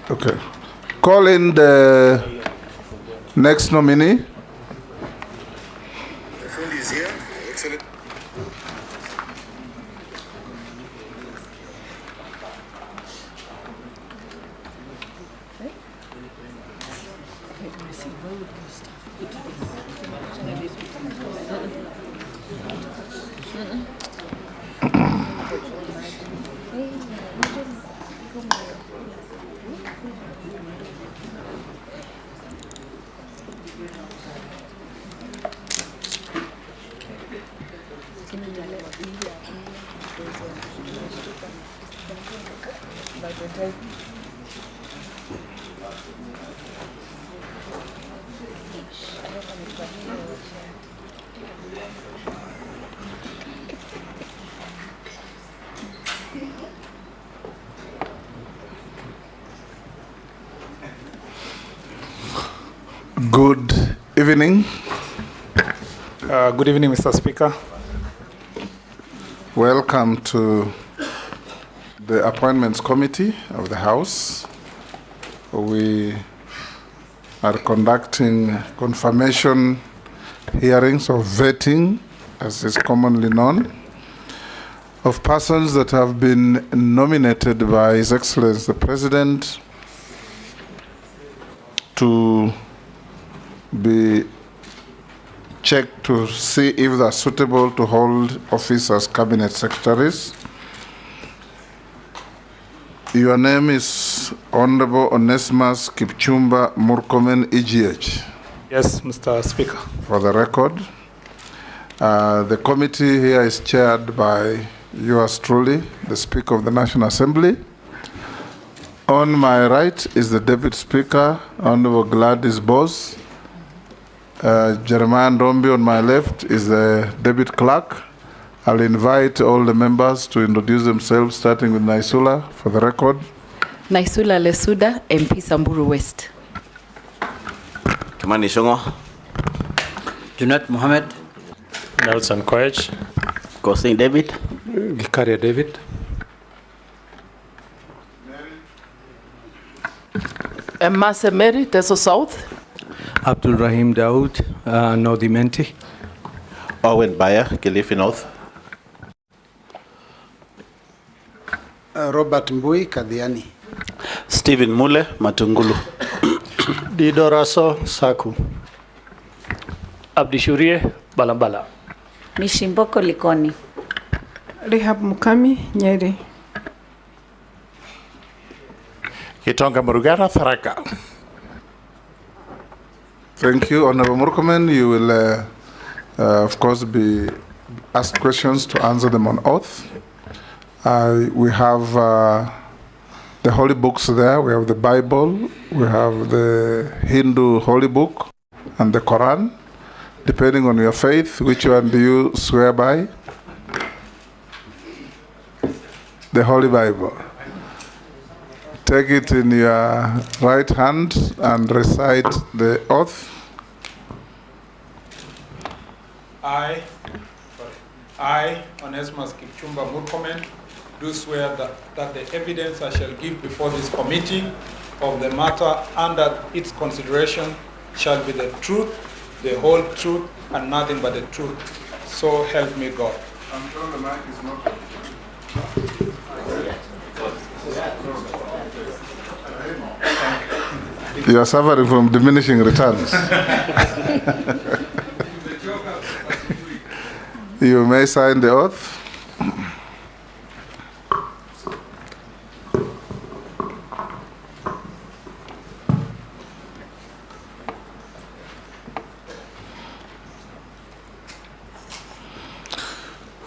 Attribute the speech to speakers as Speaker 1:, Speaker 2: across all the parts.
Speaker 1: Okay. Call in the next nominee.
Speaker 2: The phone is here. Excellent.
Speaker 1: Good evening.
Speaker 3: Good evening, Mr. Speaker.
Speaker 1: Welcome to the Appointments Committee of the House. We are conducting confirmation hearings or vetting, as is commonly known, of persons that have been nominated by His Excellency the President to be checked to see if they are suitable to hold office as cabinet secretaries. Your name is Honorable Onesimus Kipchumba Murkomen EGH.
Speaker 3: Yes, Mr. Speaker.
Speaker 1: For the record, the committee here is chaired by yours truly, the Speaker of the National Assembly. On my right is the Deputy Speaker, Honorable Gladys Bose. Jeremiah Ndombi on my left is the Deputy Clerk. I'll invite all the members to introduce themselves, starting with Naisula, for the record.
Speaker 4: Naisula Lesuda, MP Samburu West.
Speaker 5: Kimani Shongo.
Speaker 6: Junet Mohammed.
Speaker 7: Nelson Koech.
Speaker 5: Kosing David.
Speaker 7: Gikaria David.
Speaker 8: Mase Mary, Teso South.
Speaker 6: Abdul Rahim Daoud, Northi Menti.
Speaker 5: Owen Bayer, Kilifi North.
Speaker 9: Robert Mbui, Kadhiani.
Speaker 5: Stephen Mule, Matungulu.
Speaker 7: Didoraso Saku. Abdishurie Balambala.
Speaker 4: Mishimboko Likoni.
Speaker 10: Rehab Mukami, Nyeri.
Speaker 3: Kitonga Murugara Tharaka.
Speaker 1: Thank you, Honorable Murkomen. You will, of course, be asked questions to answer them on oath. We have the holy books there. We have the Bible, we have the Hindu holy book, and the Quran. Depending on your faith, which one do you swear by? The Holy Bible. Take it in your right hand and recite the oath.
Speaker 3: I, Onesimus Kipchumba Murkomen, do swear that the evidence I shall give before this committee of the matter under its consideration shall be the truth, the whole truth, and nothing but the truth. So help me God.
Speaker 1: I'm sure the mic is not. You are suffering from diminishing returns. You may sign the oath.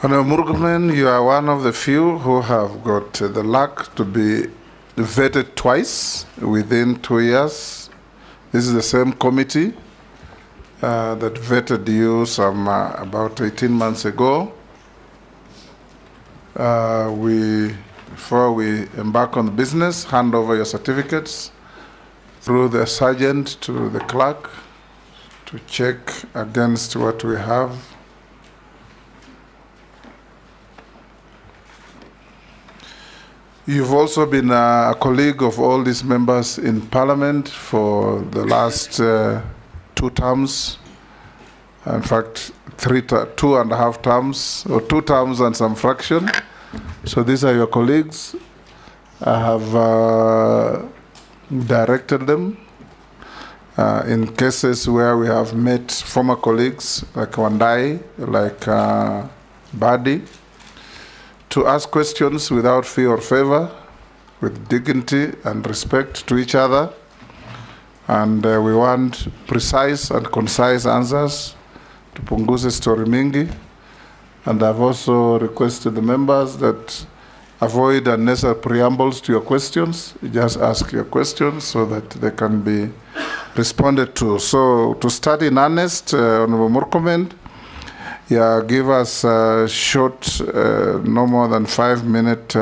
Speaker 1: Honorable Murkomen, you are one of the few who have got the luck to be vetted twice within 2 years. This is the same committee that vetted you some about 18 months ago. Before we embark on the business, hand over your certificates through the sergeant to the clerk to check against what we have. You've also been a colleague of all these members in Parliament for the last 2 terms. In fact, 2.5 terms, or 2 terms and some fraction. So these are your colleagues. I have directed them in cases where we have met former colleagues like Wandai, like Badi, to ask questions without fear or favor, with dignity and respect to each other. And we want precise and concise answers to punguze story mingi. And I've also requested the members that avoid unnecessary preambles to your questions. You just ask your questions so that they can be responded to. So to start in earnest, Honorable Murkomen, give us a short, no more than 5-minute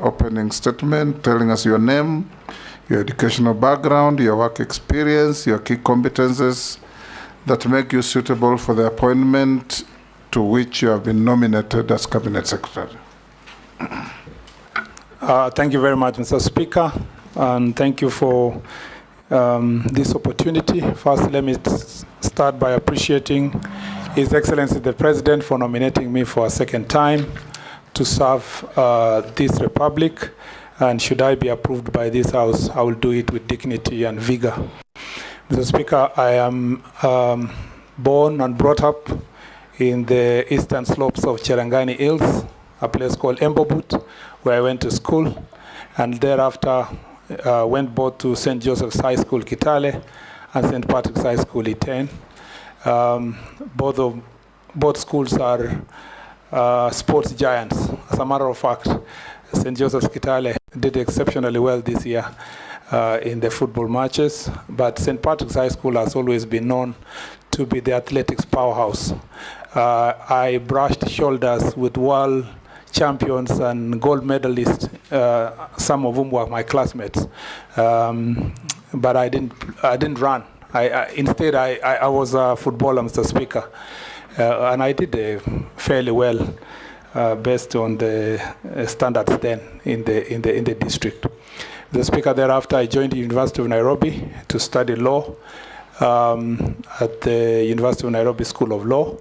Speaker 1: opening statement telling us your name, your educational background, your work experience, your key competences that make you suitable for the appointment to which you have been nominated as Cabinet Secretary.
Speaker 3: Thank you very much, Mr. Speaker, and thank you for this opportunity. First, let me start by appreciating His Excellency the President for nominating me for a second time to serve this Republic. And should I be approved by this House, I will do it with dignity and vigor. Mr. Speaker, I am born and brought up in the eastern slopes of Cherangani Hills, a place called Embobut, where I went to school, and thereafter went both to St. Joseph's High School, Kitale, and St. Patrick's High School, Iten. Both schools are sports giants. As a matter of fact, St. Joseph's Kitale did exceptionally well this year in the football matches, but St. Patrick's High School has always been known to be the athletics powerhouse. I brushed shoulders with world champions and gold medalists, some of whom were my classmates, but I didn't run. Instead, I was a footballer, Mr. Speaker, and I did fairly well based on the standards then in the district. The Speaker, thereafter, I joined the University of Nairobi to study law at the University of Nairobi School of Law,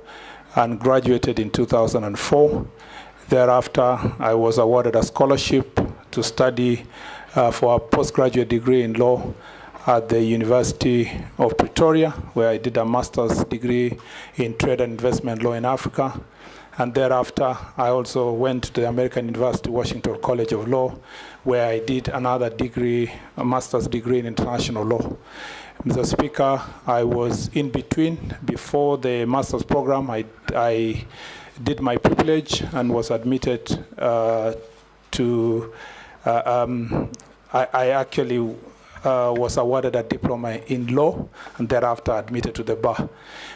Speaker 3: and graduated in 2004. Thereafter, I was awarded a scholarship to study for a postgraduate degree in law at the University of Pretoria, where I did a master's degree in trade and investment law in Africa. And thereafter, I also went to the American University Washington College of Law, where I did another degree, a master's degree in international law. Mr. Speaker, I was in between. Before the master's program, I did my privilege and was admitted to, I actually was awarded a diploma in law, and thereafter admitted to the bar.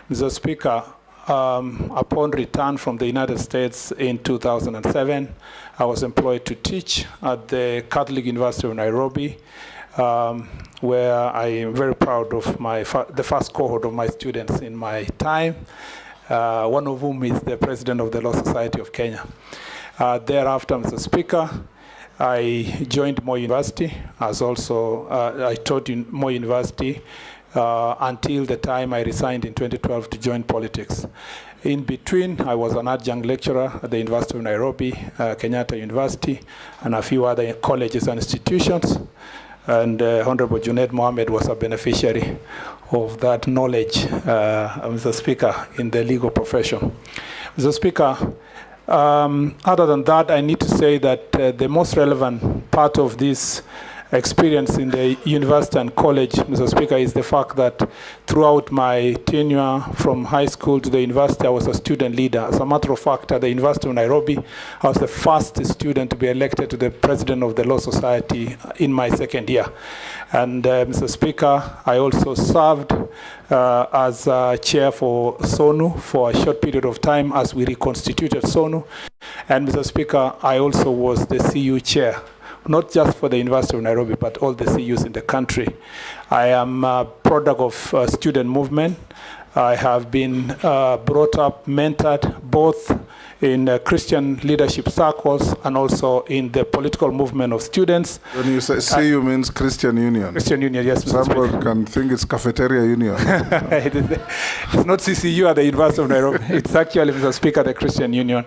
Speaker 3: Mr. Speaker, upon return from the United States in 2007, I was employed to teach at the Catholic University of Nairobi, where I am very proud of the first cohort of my students in my time, one of whom is the president of the Law Society of Kenya. Thereafter, Mr. Speaker, I joined Moi University as also, I taught in Moi University until the time I resigned in 2012 to join politics. In between, I was an adjunct lecturer at the University of Nairobi, Kenyatta University, and a few other colleges and institutions. And Honorable Junaid Mohammed was a beneficiary of that knowledge, Mr. Speaker, in the legal profession. Mr. Speaker, other than that, I need to say that the most relevant part of this experience in the university and college, Mr. Speaker, is the fact that throughout my tenure from high school to the university, I was a student leader. As a matter of fact, at the University of Nairobi, I was the first student to be elected to the president of the Law Society in my second year. And Mr. Speaker, I also served as chair for SONU for a short period of time as we reconstituted SONU. And Mr. Speaker, I also was the CU chair, not just for the University of Nairobi, but all the CUs in the country. I am a product of student movement. I have been brought up, mentored, both in Christian leadership circles and also in the political movement of students.
Speaker 1: When you say CU means Christian Union.
Speaker 3: Christian Union, yes, Mr. Speaker.
Speaker 1: Someone can think it's Cafeteria Union.
Speaker 3: It's not CCU at the University of Nairobi. It's actually, Mr. Speaker, the Christian Union.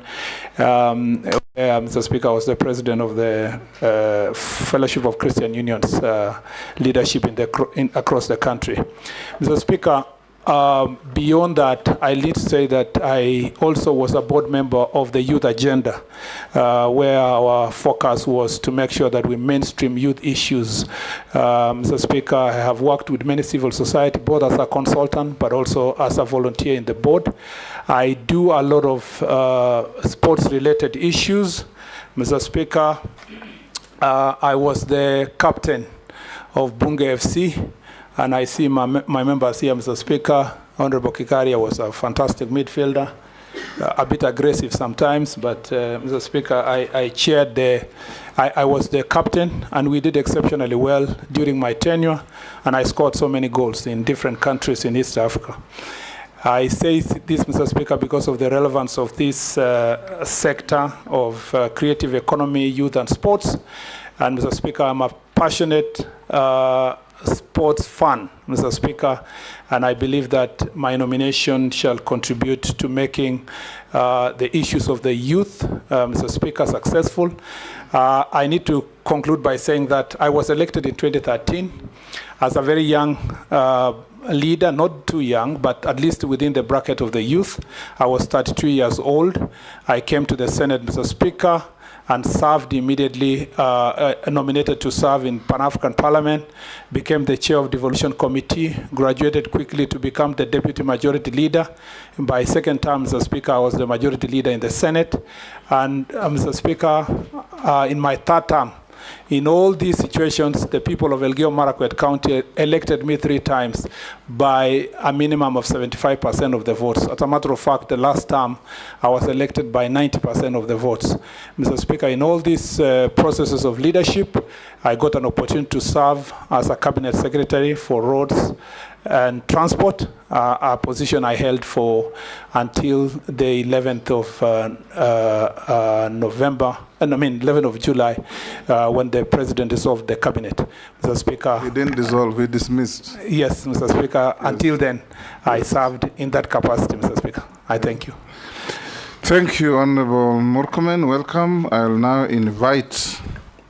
Speaker 3: Mr. Speaker, I was the president of the Fellowship of Christian Unions leadership across the country. Mr. Speaker, beyond that, I need to say that I also was a board member of the Youth Agenda, where our focus was to make sure that we mainstream youth issues. Mr. Speaker, I have worked with many civil society, both as a consultant, but also as a volunteer in the board. I do a lot of sports-related issues. Mr. Speaker, I was the captain of Bunge FC. And I see my members here, Mr. Speaker. Honorable Kikaria was a fantastic midfielder, a bit aggressive sometimes, but Mr. Speaker, I was the captain, and we did exceptionally well during my tenure, and I scored so many goals in different countries in East Africa. I say this, Mr. Speaker, because of the relevance of this sector of creative economy, youth, and sports. And Mr. Speaker, I'm a passionate sports fan, Mr. Speaker, and I believe that my nomination shall contribute to making the issues of the youth, Mr. Speaker, successful. I need to conclude by saying that I was elected in 2013 as a very young leader, not too young, but at least within the bracket of the youth. I was 32 years old. I came to the Senate, Mr. Speaker, and served immediately, nominated to serve in Pan-African Parliament, became the chair of devolution committee, graduated quickly to become the deputy majority leader. By second term, Mr. Speaker, I was the majority leader in the Senate. And Mr. Speaker, in my third term, in all these situations, the people of Elgeyo Marakwet County elected me 3 times by a minimum of 75% of the votes. As a matter of fact, the last term, I was elected by 90% of the votes. Mr. Speaker, in all these processes of leadership, I got an opportunity to serve as a cabinet secretary for roads and transport, a position I held for until the 11th of November, 11th of July, when the president dissolved the cabinet. Mr. Speaker.
Speaker 1: He didn't dissolve, he dismissed.
Speaker 3: Yes, Mr. Speaker. Yes. Until then, I served in that capacity, Mr. Speaker. I thank you.
Speaker 1: Thank you, Honorable Murkomen. Welcome. I'll now invite